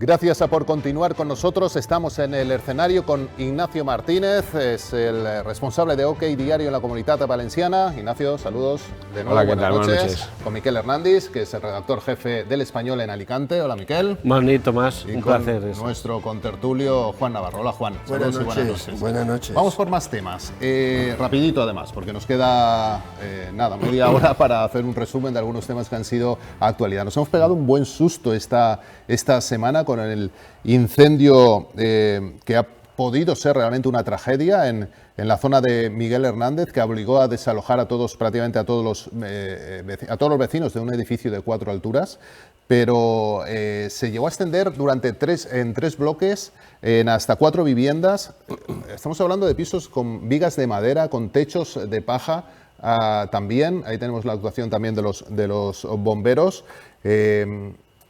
Gracias por continuar con nosotros. Estamos en el escenario con Ignacio Martínez, es el responsable de OK Diario en la Comunitat Valenciana. Ignacio, saludos de nuevo. Hola, ¿qué tal? Buenas noches. Buenas noches. Con Miquel Hernández, que es el redactor jefe del Español en Alicante. Hola, Miquel. Mani, Tomás, Y un con placer. nuestro contertulio Juan Navarro. Hola, Juan. Buenas Saludos y noches. Buenas noches. Vamos por más temas. Rapidito, además, porque nos queda media hora para hacer un resumen de algunos temas que han sido actualidad. Nos hemos pegado un buen susto esta semana con el incendio que ha podido ser realmente una tragedia en la zona de Miguel Hernández, que obligó a desalojar prácticamente a todos los vecinos de un edificio de 4 alturas, pero se llegó a extender en tres bloques en hasta 4 viviendas. Estamos hablando de pisos con vigas de madera, con techos de paja también. Ahí tenemos la actuación también de los bomberos.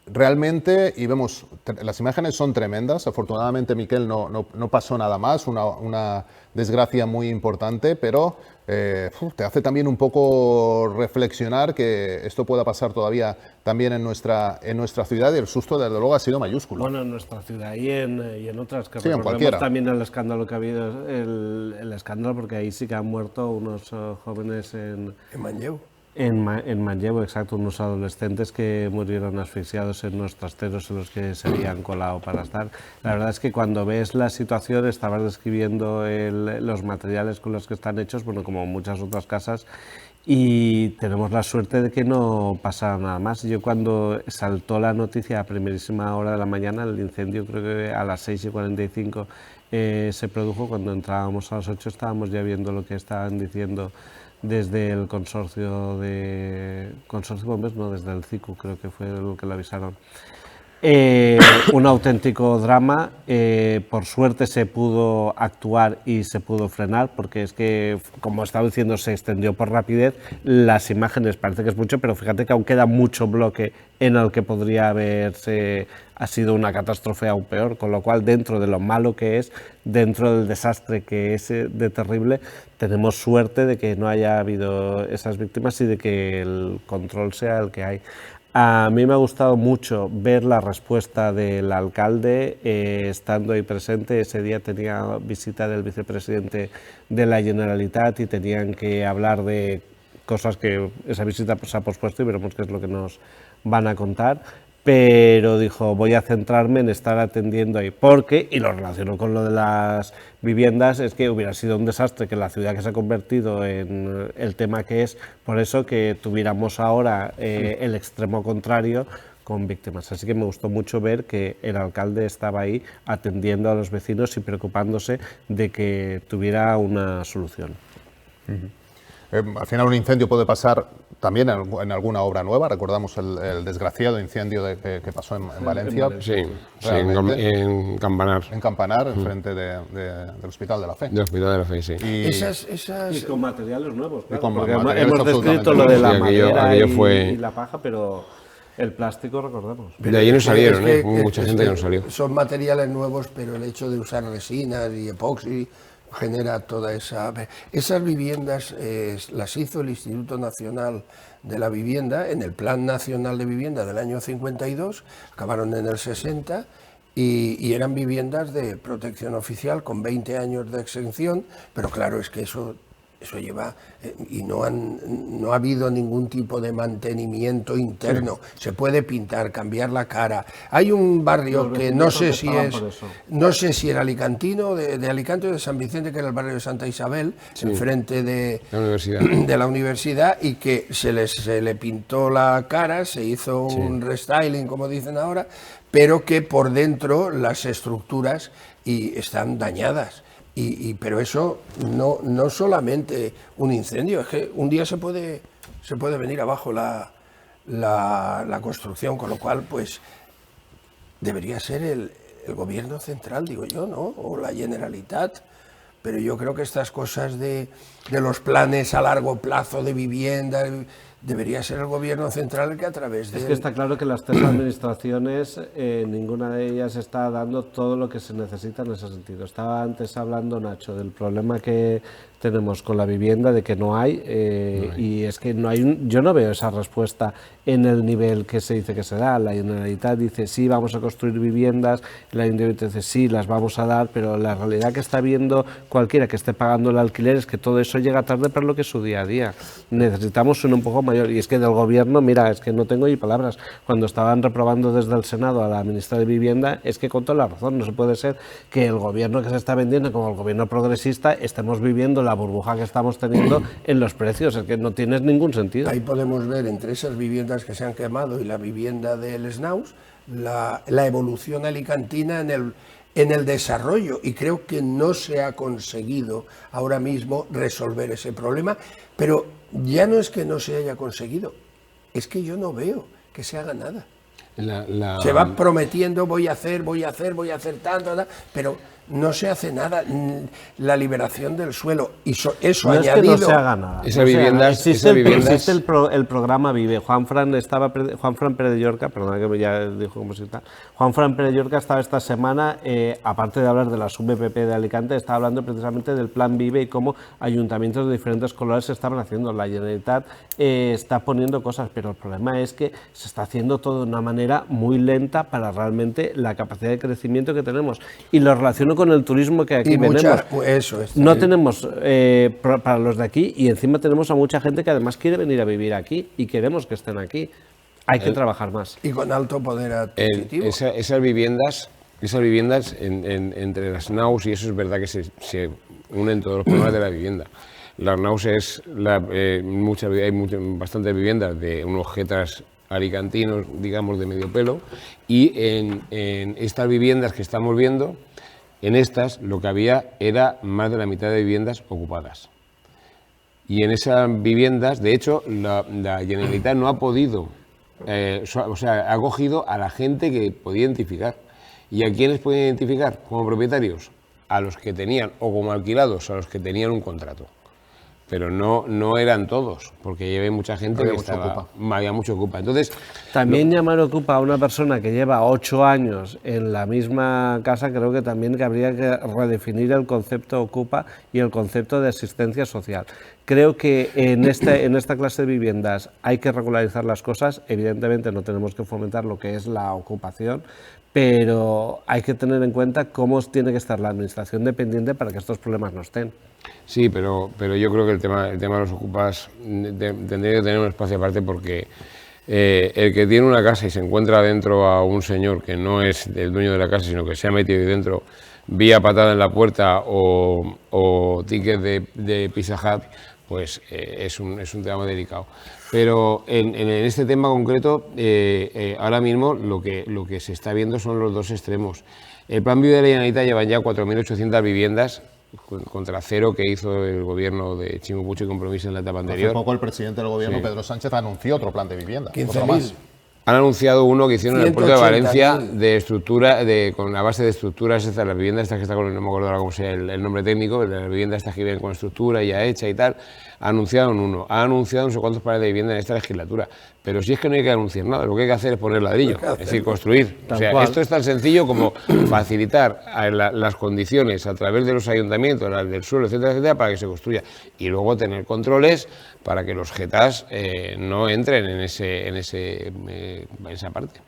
Realmente, y vemos, las imágenes son tremendas. Afortunadamente, Miquel, no pasó nada más, una desgracia muy importante, pero te hace también un poco reflexionar que esto pueda pasar todavía también en nuestra ciudad, y el susto, desde luego, ha sido mayúsculo. Bueno, en nuestra ciudad y en otras, que sí, en recordemos cualquiera. También el escándalo que ha habido, el escándalo, porque ahí sí que han muerto unos jóvenes en Manlleu. En Manlleu, exacto, unos adolescentes que murieron asfixiados en unos trasteros en los que se habían colado para estar. La verdad es que cuando ves la situación, estabas describiendo los materiales con los que están hechos, bueno, como muchas otras casas, y tenemos la suerte de que no pasa nada más. Yo cuando saltó la noticia a primerísima hora de la mañana, el incendio creo que a las 6:45 se produjo, cuando entrábamos a las 8 estábamos ya viendo lo que estaban diciendo desde el consorcio Bombers, no, desde el CICU, creo que fue lo que lo avisaron. Un auténtico drama. Por suerte se pudo actuar y se pudo frenar, porque es que, como estaba diciendo, se extendió por rapidez. Las imágenes parece que es mucho, pero fíjate que aún queda mucho bloque en el que podría ha sido una catástrofe aún peor, con lo cual, dentro de lo malo que es, dentro del desastre que es de terrible, tenemos suerte de que no haya habido esas víctimas y de que el control sea el que hay. A mí me ha gustado mucho ver la respuesta del alcalde, estando ahí presente. Ese día tenía visita del vicepresidente de la Generalitat y tenían que hablar de cosas que esa visita se ha pospuesto, y veremos qué es lo que nos van a contar. Pero dijo, voy a centrarme en estar atendiendo ahí, porque, y lo relaciono con lo de las viviendas, es que hubiera sido un desastre que la ciudad que se ha convertido en el tema que es, por eso que tuviéramos ahora el extremo contrario con víctimas. Así que me gustó mucho ver que el alcalde estaba ahí atendiendo a los vecinos y preocupándose de que tuviera una solución. Al final, un incendio puede pasar también en alguna obra nueva. Recordamos el desgraciado incendio que pasó en Valencia. Sí, en Campanar. En Campanar, enfrente del Hospital de la Fe. Del Hospital de la Fe, sí. Y con materiales nuevos, claro. Con porque materiales hemos descrito lo de la madera y la paja, pero el plástico, recordemos. De allí no salieron, mucha gente que no salió. Son materiales nuevos, pero el hecho de usar resinas y epoxi genera toda esas viviendas. Las hizo el Instituto Nacional de la Vivienda en el Plan Nacional de Vivienda del año 52, acabaron en el 60, y eran viviendas de protección oficial con 20 años de exención, pero claro, es que eso lleva, y no ha habido ningún tipo de mantenimiento interno. Se puede pintar, cambiar la cara. Hay un barrio que no sé si era alicantino, de Alicante o de San Vicente, que era el barrio de Santa Isabel, enfrente de la universidad, y que se le pintó la cara, se hizo un restyling, como dicen ahora, pero que por dentro las estructuras están dañadas. Pero eso no solamente un incendio, es que un día se puede venir abajo la construcción, con lo cual pues debería ser el gobierno central, digo yo, ¿no? O la Generalitat. Pero yo creo que estas cosas de los planes a largo plazo de vivienda, debería ser el gobierno central el que a través de... Es que está claro que las tres administraciones, ninguna de ellas está dando todo lo que se necesita en ese sentido. Estaba antes hablando Nacho del problema que tenemos con la vivienda, de que no hay, y es que no hay yo no veo esa respuesta en el nivel que se dice que se da. La Generalitat dice sí, vamos a construir viviendas, la Ayuntamiento dice sí, las vamos a dar, pero la realidad que está viendo cualquiera que esté pagando el alquiler es que todo eso llega tarde para lo que es su día a día. Necesitamos un poco mayor, y es que del gobierno, mira, es que no tengo ni palabras. Cuando estaban reprobando desde el Senado a la ministra de Vivienda, es que con toda la razón, no se puede ser que el gobierno que se está vendiendo como el gobierno progresista estemos viviendo la burbuja que estamos teniendo en los precios, es que no tiene ningún sentido. Ahí podemos ver entre esas viviendas que se han quemado y la vivienda del SNAUS la evolución alicantina en el desarrollo, y creo que no se ha conseguido ahora mismo resolver ese problema, pero ya no es que no se haya conseguido, es que yo no veo que se haga nada. Se va prometiendo voy a hacer tanto, pero no se hace nada. La liberación del suelo, y eso no añadido... Es que no se haga nada. Existe el programa Vive. Juan Fran Pérez de Llorca, perdona que ya dijo como si tal. Juan Fran Pérez de Llorca estaba esta semana, aparte de hablar de la VPP de Alicante, estaba hablando precisamente del plan Vive y cómo ayuntamientos de diferentes colores se estaban haciendo. La Generalitat está poniendo cosas, pero el problema es que se está haciendo todo de una manera muy lenta para realmente la capacidad de crecimiento que tenemos. Y lo relaciono con el turismo que aquí tenemos. No tenemos para los de aquí, y encima tenemos a mucha gente que además quiere venir a vivir aquí y queremos que estén aquí. Hay que trabajar más. Y con alto poder adquisitivo. Esas viviendas entre las NAUS, y eso es verdad que se unen todos los problemas de la vivienda. Las NAUS es hay bastantes viviendas de unos jetas alicantinos, digamos, de medio pelo, y en estas viviendas que estamos viendo, en estas lo que había era más de la mitad de viviendas ocupadas. Y en esas viviendas, de hecho, la Generalitat no ha podido, ha cogido a la gente que podía identificar. ¿Y a quiénes puede identificar como propietarios? A los que tenían, o como alquilados, a los que tenían un contrato. Pero no eran todos, porque llevé mucha gente había mucho ocupa. Entonces, también llamar ocupa a una persona que lleva 8 años en la misma casa, creo que también habría que redefinir el concepto ocupa y el concepto de asistencia social. Creo que en esta clase de viviendas hay que regularizar las cosas. Evidentemente no tenemos que fomentar lo que es la ocupación, pero hay que tener en cuenta cómo tiene que estar la administración dependiente para que estos problemas no estén. Sí, pero yo creo que el tema de los ocupas tendría que tener un espacio aparte, porque el que tiene una casa y se encuentra dentro a un señor que no es el dueño de la casa, sino que se ha metido ahí dentro vía patada en la puerta o ticket de Pizza Hut, pues es un tema muy delicado. Pero en este tema concreto, ahora mismo lo que se está viendo son los dos extremos. El plan Vive de la Generalitat lleva ya 4.800 viviendas, contra cero que hizo el gobierno de Chimo Puig y Compromís en la etapa anterior. Hace poco el presidente del gobierno, Pedro Sánchez, anunció otro plan de vivienda. 15.000. Han anunciado uno que hicieron en el puerto de Valencia de estructura, con la base de estructuras, las viviendas estas que está con, no me acuerdo ahora cómo sea el nombre técnico, las viviendas estas que vienen con estructura ya hecha y tal. Anunciaron uno, ha anunciado no sé cuántos planes de vivienda en esta legislatura, pero si es que no hay que anunciar nada, lo que hay que hacer es poner ladrillo, es decir, construir. O sea, esto es tan sencillo como facilitar las condiciones a través de los ayuntamientos, las del suelo, etcétera, etcétera, para que se construya, y luego tener controles para que los jetas no entren en esa parte.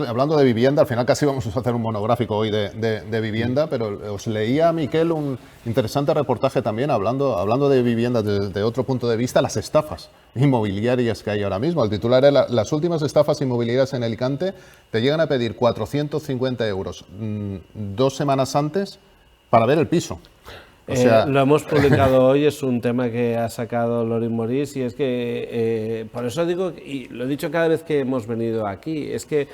Hablando de vivienda, al final casi vamos a hacer un monográfico hoy de vivienda, pero os leía a Miquel un interesante reportaje también hablando de vivienda desde otro punto de vista, las estafas inmobiliarias que hay ahora mismo. El titular era: las últimas estafas inmobiliarias en Alicante te llegan a pedir 450 euros 2 semanas antes para ver el piso. O sea... Lo hemos publicado hoy, es un tema que ha sacado Lorin Morís, y es que, por eso digo, y lo he dicho cada vez que hemos venido aquí, es que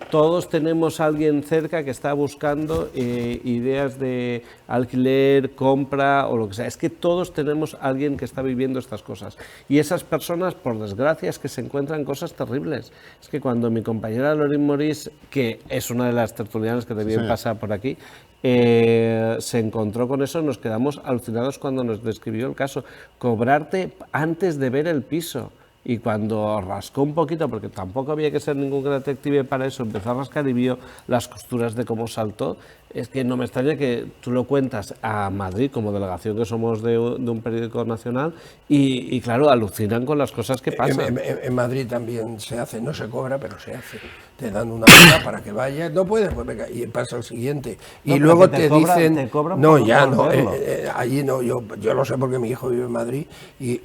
todos tenemos a alguien cerca que está buscando ideas de alquiler, compra o lo que sea. Es que todos tenemos a alguien que está viviendo estas cosas. Y esas personas, por desgracia, es que se encuentran cosas terribles. Es que cuando mi compañera Lorin Morís, que es una de las tertulianas que también pasa por aquí, se encontró con eso, nos quedamos alucinados cuando nos describió el caso. Cobrarte antes de ver el piso. Y cuando rascó un poquito, porque tampoco había que ser ningún detective para eso, empezó a rascar y vio las costuras de cómo saltó. Es que no me extraña que tú lo cuentas a Madrid, como delegación que somos de un periódico nacional, y claro, alucinan con las cosas que pasan. En Madrid también se hace, no se cobra, pero se hace. Te dan una hora para que vayas, no puedes, pues venga, y pasa al siguiente. Y No, luego te dicen, te cobran no, por ya no, verlo. allí no, yo lo sé porque mi hijo vive en Madrid y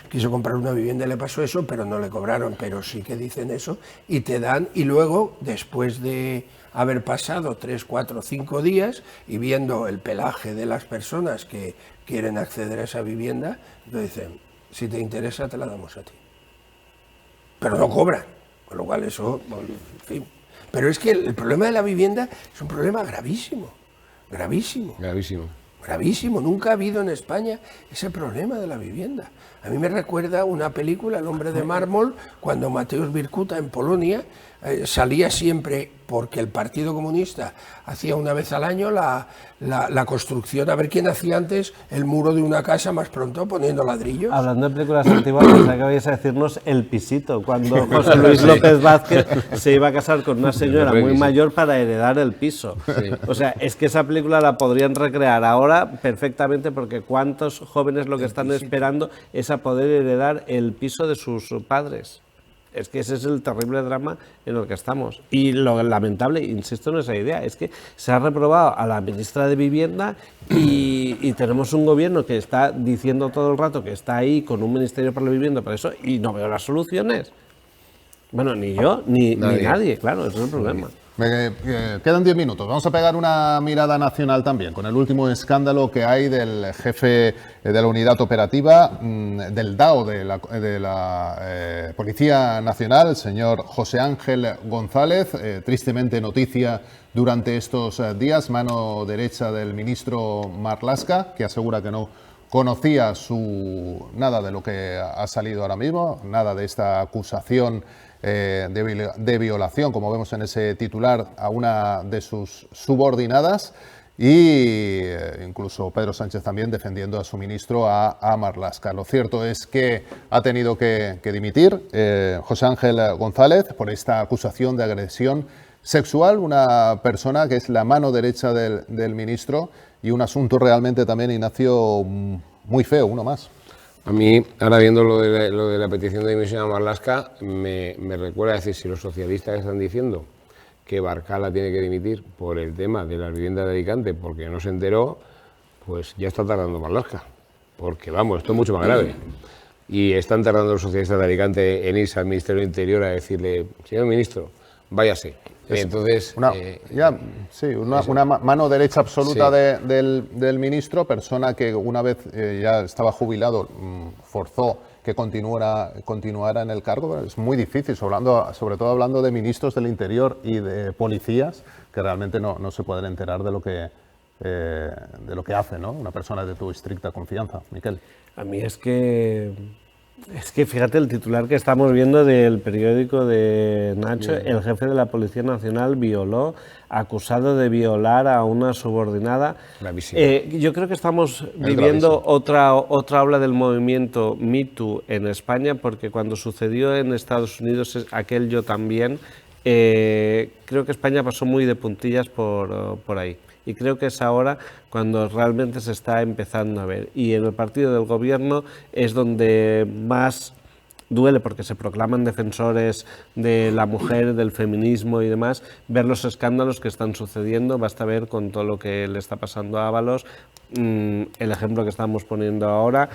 quiso comprar una vivienda y le pasó eso, pero no le cobraron, pero sí que dicen eso, y te dan, y luego, después de haber pasado 3, 4, 5 días y viendo el pelaje de las personas que quieren acceder a esa vivienda, te dicen, si te interesa te la damos a ti. Pero no cobran, con lo cual eso, bueno, en fin. Pero es que el problema de la vivienda es un problema gravísimo, gravísimo. Gravísimo. Gravísimo, nunca ha habido en España ese problema de la vivienda. A mí me recuerda una película, El hombre de mármol, cuando Mateusz Birkuta en Polonia salía siempre, porque el Partido Comunista hacía una vez al año la construcción, a ver quién hacía antes el muro de una casa más pronto poniendo ladrillos. Hablando de películas antiguas, pensaba que vais a decirnos El pisito, cuando José Luis López Vázquez se iba a casar con una señora muy mayor para heredar el piso. Sí. O sea, es que esa película la podrían recrear ahora perfectamente, porque cuántos jóvenes lo que están esperando es a poder heredar el piso de sus padres. Es que ese es el terrible drama en el que estamos. Y lo lamentable, insisto en esa idea, es que se ha reprobado a la ministra de Vivienda y tenemos un gobierno que está diciendo todo el rato que está ahí con un ministerio para la vivienda para eso, y no veo las soluciones. Bueno, ni yo, ni nadie, claro, ese es el problema. Quedan 10 minutos. Vamos a pegar una mirada nacional también, con el último escándalo que hay del jefe de la unidad operativa del DAO de la Policía Nacional, el señor José Ángel González. Tristemente noticia durante estos días, mano derecha del ministro Marlaska, que asegura que no conocía nada de lo que ha salido ahora mismo, nada de esta acusación de violación, como vemos en ese titular, a una de sus subordinadas, y incluso Pedro Sánchez también defendiendo a su ministro, a Marlaska. Lo cierto es que ha tenido que dimitir José Ángel González por esta acusación de agresión sexual, una persona que es la mano derecha del ministro, y un asunto realmente también, Ignacio, muy feo, uno más. A mí, ahora viendo lo de la petición de dimisión a Marlaska, me recuerda decir, si los socialistas están diciendo que Barcala tiene que dimitir por el tema de las viviendas de Alicante porque no se enteró, pues ya está tardando Marlaska. Porque vamos, esto es mucho más grave. Y están tardando los socialistas de Alicante en irse al Ministerio del Interior a decirle, señor ministro, váyase. Entonces, una mano derecha absoluta del ministro, persona que una vez ya estaba jubilado, forzó que continuara en el cargo. Pero es muy difícil, sobre todo hablando de ministros del Interior y de policías, que realmente no se pueden enterar de lo que hace, ¿no? Una persona de tu estricta confianza. Miquel. A mí es que fíjate el titular que estamos viendo del periódico de Nacho, el jefe de la Policía Nacional acusado de violar a una subordinada. Yo creo que estamos viviendo otra ola del movimiento Me Too en España, porque cuando sucedió en Estados Unidos aquel Yo También, creo que España pasó muy de puntillas por ahí. Y creo que es ahora cuando realmente se está empezando a ver. Y en el partido del gobierno es donde más duele, porque se proclaman defensores de la mujer, del feminismo y demás, ver los escándalos que están sucediendo. Basta ver con todo lo que le está pasando a Ábalos, el ejemplo que estamos poniendo ahora.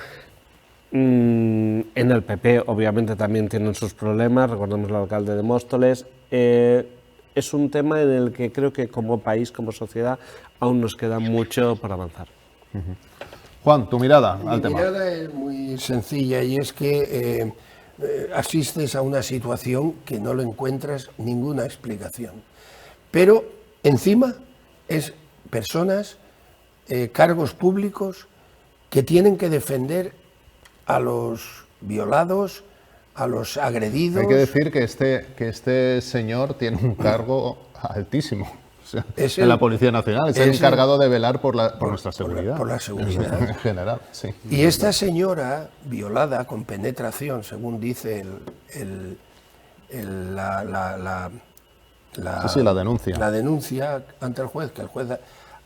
En el PP obviamente también tienen sus problemas, recordemos al alcalde de Móstoles. Es un tema en el que creo que como país, como sociedad, aún nos queda mucho por avanzar. Juan, tu mirada al tema. Mi mirada es muy sencilla, y es que asistes a una situación que no le encuentras ninguna explicación. Pero encima es personas, cargos públicos que tienen que defender a los violados, a los agredidos. Hay que decir que este señor tiene un cargo altísimo. O sea, en la Policía Nacional, es el encargado de velar por nuestra seguridad. Por la seguridad. En general, sí. Y esta señora, violada con penetración, según dice la denuncia. La denuncia ante el juez, que el juez ha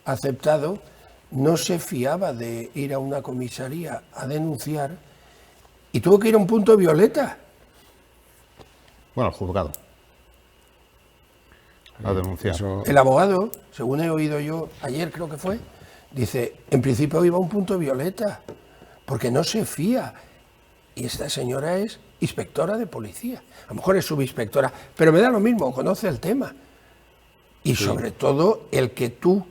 aceptado, no se fiaba de ir a una comisaría a denunciar y tuvo que ir a un punto violeta. Bueno, al juzgado. A denunciar. El abogado, según he oído yo ayer, creo que fue, dice, en principio iba a un punto violeta, porque no se fía. Y esta señora es inspectora de policía. A lo mejor es subinspectora, pero me da lo mismo, conoce el tema. Y sobre todo el que tú,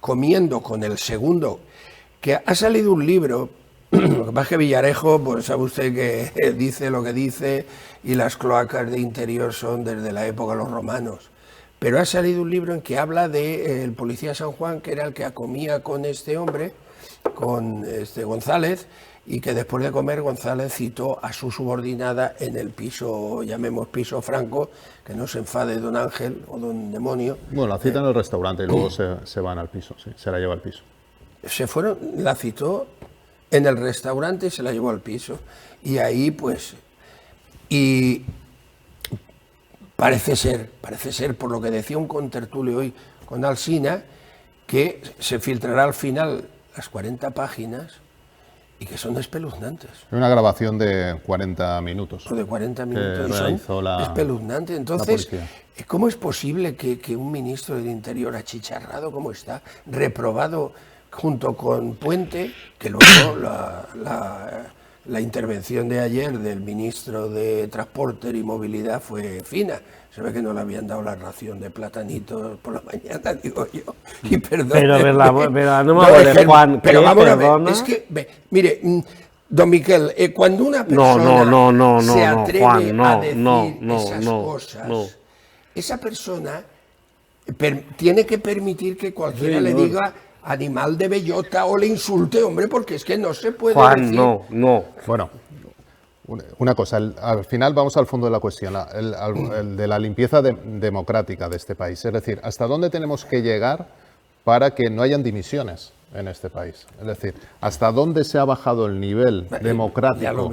comiendo con el segundo, que ha salido un libro, lo que pasa es que Villarejo, pues sabe usted que dice lo que dice, y las cloacas de interior son desde la época de los romanos. Pero ha salido un libro en que habla del policía San Juan, que era el que comía con este hombre, con González, y que después de comer González citó a su subordinada en el piso, llamemos piso Franco, que no se enfade don Ángel o don Demonio. Bueno, la cita en el restaurante y luego se van al piso, sí, se la lleva al piso. Se fueron, la citó en el restaurante y se la llevó al piso. Y ahí pues... Y parece ser, por lo que decía un contertulio hoy con Alsina, que se filtrará al final las 40 páginas y que son espeluznantes. Una grabación de 40 minutos. O de 40 minutos. Y son espeluznantes. Entonces, ¿cómo es posible que un ministro del Interior achicharrado como está, reprobado junto con Puente, que luego la intervención de ayer del ministro de Transporte y Movilidad fue fina? Se ve que no le habían dado la ración de platanitos por la mañana, digo yo. Y perdón. Pero no me acuerdo, Juan. Pero vamos a ver, es que, mire, don Miquel, cuando una persona se atreve a decir esas cosas, esa persona tiene que permitir que cualquiera le diga animal de bellota o le insulte, hombre, porque es que no se puede decir. No. Bueno, una cosa, al final vamos al fondo de la cuestión, el de la limpieza democrática de este país. Es decir, ¿hasta dónde tenemos que llegar para que no hayan dimisiones en este país? Es decir, ¿hasta dónde se ha bajado el nivel democrático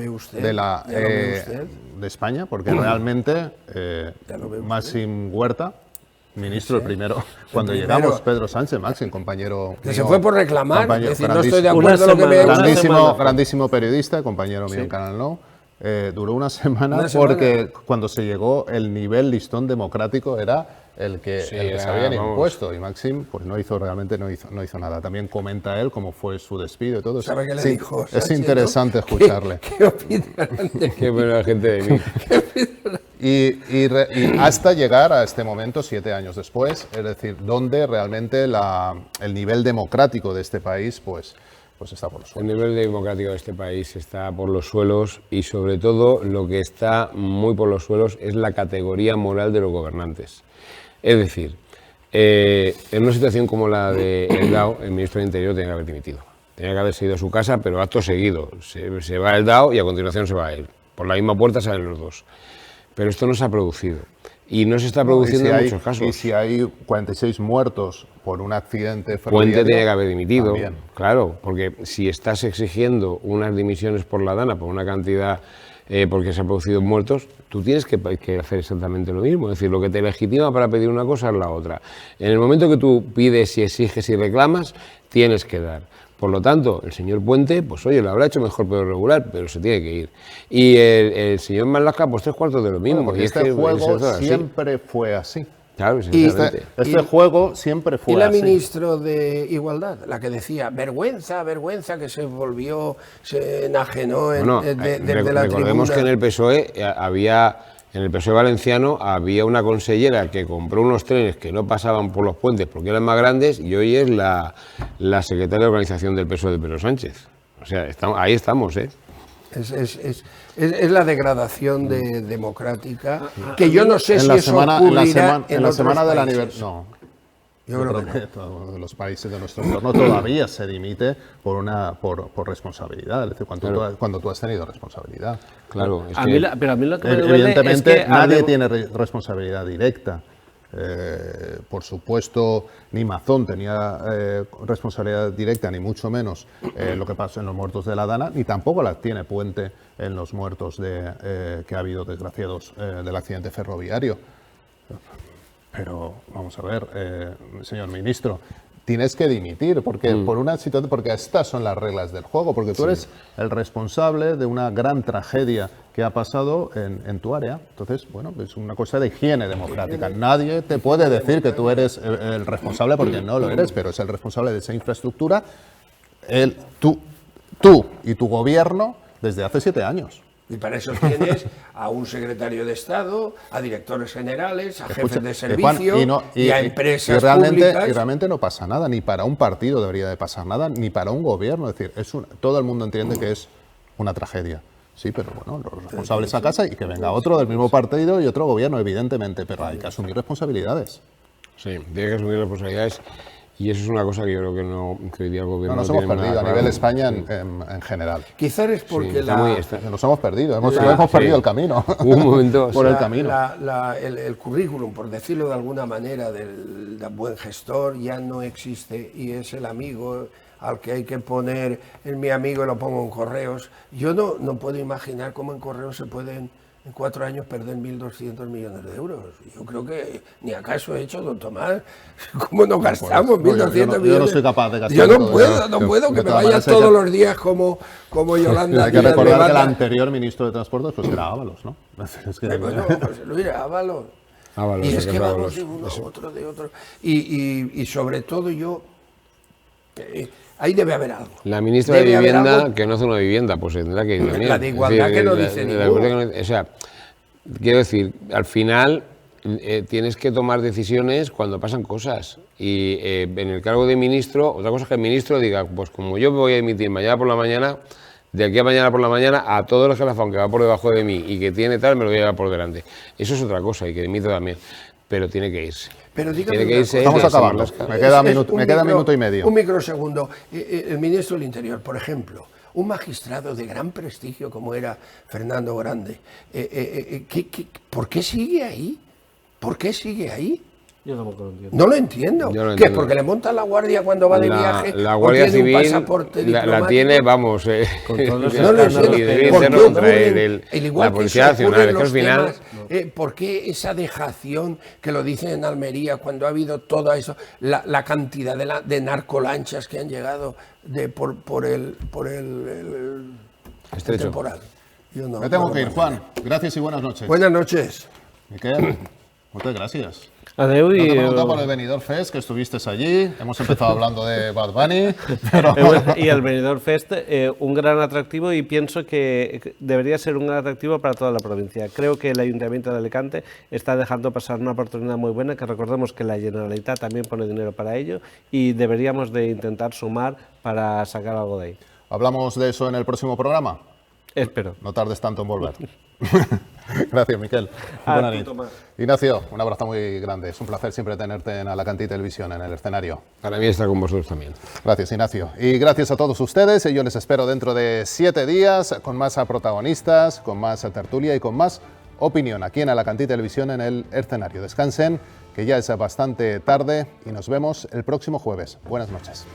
de España? Porque realmente Máxim Huerta, ministro, el primero, cuando llegamos, Pedro Sánchez, Máxim, compañero que mío, se fue por reclamar, es decir, no estoy de acuerdo con lo que me grandísimo periodista, compañero mío en Canal No. Duró una semana porque cuando se llegó el nivel listón democrático era el que se habían impuesto, y Máxim pues no hizo nada. También comenta él cómo fue su despido y todo. ¿Sabe qué le dijo? Es interesante escucharle. ¿Qué opina? Qué buena gente de mí. Y hasta llegar a este momento, 7 años después, es decir, donde realmente el nivel democrático de este país pues está por los suelos. El nivel democrático de este país está por los suelos, y sobre todo lo que está muy por los suelos es la categoría moral de los gobernantes. Es decir, en una situación como la de Eldao, el ministro del Interior tenía que haber dimitido. Tenía que haberse ido a su casa, pero acto seguido. Se va Eldao y a continuación se va él. Por la misma puerta salen los dos. Pero esto no se ha producido. Y no se está produciendo en muchos casos. Y si hay 46 muertos por un accidente ferroviario... Puente tiene que haber dimitido. También. Claro, porque si estás exigiendo unas dimisiones por la DANA, por una cantidad, porque se han producido muertos, tú tienes que hacer exactamente lo mismo. Es decir, lo que te legitima para pedir una cosa es la otra. En el momento que tú pides y exiges y reclamas, tienes que dar. Por lo tanto, el señor Puente, pues oye, lo habrá hecho mejor pero regular, pero se tiene que ir. Y el señor Marlaska, pues 3/4 de lo mismo. Porque este juego siempre fue así. Claro, sinceramente. Este juego siempre fue así. Y la ministra de Igualdad, la que decía, vergüenza, que se enajenó desde la tribuna. Recordemos que en el PSOE en el PSOE valenciano había una consellera que compró unos trenes que no pasaban por los puentes porque eran más grandes, y hoy es la secretaria de organización del PSOE de Pedro Sánchez. O sea, ahí estamos, ¿eh? Es la degradación democrática, que yo no sé si eso ocurrirá en la semana del países. aniversario. No. Yo creo que no. Todos los países de nuestro entorno todavía se dimite por responsabilidad, es decir, cuando tú has tenido responsabilidad. Claro, es Pero a mí lo que me duele Evidentemente, es que nadie tiene responsabilidad directa. Por supuesto, ni Mazón tenía responsabilidad directa, ni mucho menos lo que pasó en los muertos de la Dana, ni tampoco la tiene Puente en los muertos que ha habido desgraciados del accidente ferroviario. Pero vamos a ver, señor ministro, tienes que dimitir porque por una situación, porque estas son las reglas del juego, porque tú eres el responsable de una gran tragedia que ha pasado en tu área. Entonces, bueno, es una cosa de higiene democrática. Nadie te puede decir que tú eres el responsable porque no lo eres, pero es el responsable de esa infraestructura, tú y tu gobierno desde hace 7 años. Y para eso tienes a un secretario de Estado, a directores generales, a jefes de servicio, Juan, y a empresas públicas. públicas. Y realmente no pasa nada, ni para un partido debería de pasar nada, ni para un gobierno. Es decir, todo el mundo entiende que es una tragedia. Sí, pero bueno, los responsables a casa y que venga otro del mismo partido y otro gobierno, evidentemente, pero hay que asumir responsabilidades. Sí, tiene que asumir responsabilidades. Y eso es una cosa que yo creo que hoy día el gobierno No nos no hemos tiene perdido a nada nivel claro. España en general. Quizás es porque Nos hemos perdido, hemos perdido el camino. Hubo un momento por el camino. el currículum, por decirlo de alguna manera, del buen gestor ya no existe y es el amigo al que hay que poner, es mi amigo y lo pongo en correos. Yo no puedo imaginar cómo en correos se pueden en 4 años perder 1.200 millones de euros. Yo creo que ni acaso he hecho, don Tomás. ¿Cómo no gastamos 1.200 millones? Yo no soy capaz de gastar. Yo no puedo que me vaya todos los días como Yolanda. Hay que recordar que el anterior ministro de Transportes pues era Ábalos, ¿no? Es que, bueno, José Luis Ábalos. Y es que vamos de uno a otro, de otro. Y sobre todo yo... ahí debe haber algo. La ministra de Vivienda, que no hace una vivienda, pues tendrá que ir también. La de igualdad que no dice ninguno. O sea, quiero decir, al final tienes que tomar decisiones cuando pasan cosas. Y en el cargo de ministro, otra cosa es que el ministro diga, pues como yo me voy a emitir mañana por la mañana, de aquí a mañana por la mañana, a todo el escalafón que va por debajo de mí y que tiene tal, me lo voy a llevar por delante. Eso es otra cosa y que dimita también. Pero tiene que irse. Pero tiene que irse. Vamos a acabarlo. Me queda minuto y medio. Un microsegundo. El ministro del Interior, por ejemplo, un magistrado de gran prestigio como era Fernando Grande, ¿por qué sigue ahí? ¿Por qué sigue ahí? Yo tampoco lo entiendo. No lo entiendo. ¿Qué? ¿Porque le montan la guardia cuando va de viaje? La Guardia Civil la tiene, vamos, con todos los no lo entiendo. Y debe interno contra la Policía Nacional. Es que al final... ¿Por qué esa dejación que lo dicen en Almería cuando ha habido todo eso, la cantidad de narcolanchas que han llegado por el estrecho temporal? Me tengo que ir, Juan. Gracias y buenas noches. Buenas noches. Miquel, muchas gracias. Adeu, no te he preguntado por el Benidorm Fest, que estuviste allí. Hemos empezado hablando de Bad Bunny. Pero... Y el Benidorm Fest, un gran atractivo, y pienso que debería ser un gran atractivo para toda la provincia. Creo que el Ayuntamiento de Alicante está dejando pasar una oportunidad muy buena, que recordemos que la Generalitat también pone dinero para ello y deberíamos de intentar sumar para sacar algo de ahí. ¿Hablamos de eso en el próximo programa? Espero. No tardes tanto en volver. Gracias, Miquel. Buenas noches. Ignacio, un abrazo muy grande. Es un placer siempre tenerte en Alacantí Televisión, en el escenario. Para mí estar con vosotros también. Gracias, Ignacio. Y gracias a todos ustedes. Yo les espero dentro de 7 días con más protagonistas, con más tertulia y con más opinión aquí en Alacantí Televisión, en el escenario. Descansen, que ya es bastante tarde, y nos vemos el próximo jueves. Buenas noches.